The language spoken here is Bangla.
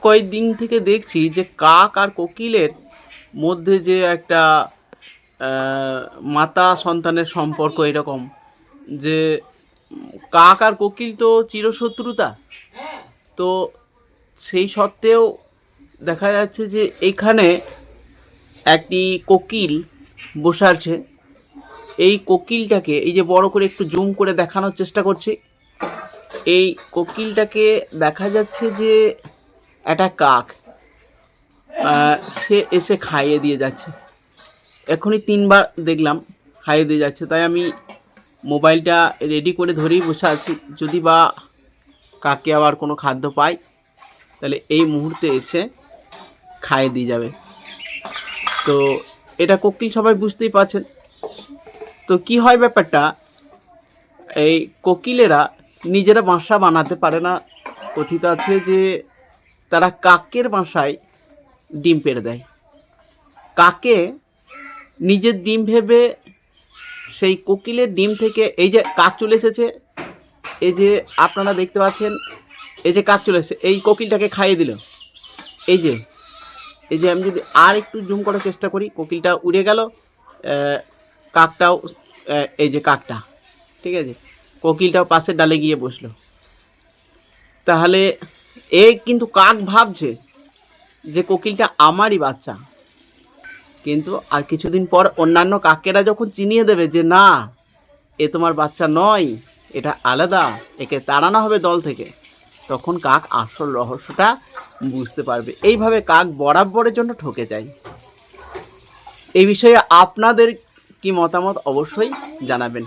কয়েকদিন থেকে দেখছি যে কাক আর কোকিলের মধ্যে যে একটা মাতা সন্তানের সম্পর্ক এরকম যে কাক আর কোকিল তো চিরশত্রুতা। তো সেই সত্ত্বেও দেখা যাচ্ছে যে এখানে একটি কোকিল বসে আছে। এই কোকিলটাকে এই যে বড় করে একটু জুম করে দেখানোর চেষ্টা করছি। এই কোকিলটাকে দেখা যাচ্ছে যে একটা কাক সে এসে খাইয়ে দিয়ে যাচ্ছে। এখনই 3বার দেখলাম খাইয়ে দিয়ে যাচ্ছে। তাই আমি মোবাইলটা রেডি করে ধরেই বসে আছি, যদি বা কাকে আবার কোনো খাদ্য পাই তাহলে এই মুহূর্তে এসে খাইয়ে দিয়ে যাবে। তো এটা কোকিল, সবাই বুঝতেই পারছেন। তো কি হয় ব্যাপারটা, এই কোকিলেরা নিজেরা বাসা বানাতে পারে না। কথিত আছে যে তারা কাকের বাসায় ডিম পেড়ে দেয়। কাকে নিজের ডিম ভেবে সেই কোকিলের ডিম থেকে এই যে কাক চলে এসেছে, এই যে আপনারা দেখতে পাচ্ছেন, এই যে কাক চলে এসেছে, এই কোকিলটাকে খাইয়ে দিল। এই যে আমি যদি আর একটু জুম করার চেষ্টা করি, কোকিলটা উড়ে গেল, কাকটাও এই যে কাকটা, ঠিক আছে, কোকিলটাও পাশের ডালে গিয়ে বসলো। তাহলে কিন্তু কাক ভাবছে যে কোকিলটা আমারই বাচ্চা, কিন্তু আর কিছুদিন পর অন্যান্য কাকেরা যখন চিনিয়ে দেবে যে না, এ তোমার বাচ্চা নয়, এটা আলাদা, একে তাড়ানো হবে দল থেকে, তখন কাক আসল রহস্যটা বুঝতে পারবে। এইভাবে কাক বরাবরের জন্য ঠকে যায়। এই বিষয়ে আপনাদের কি মতামত অবশ্যই জানাবেন।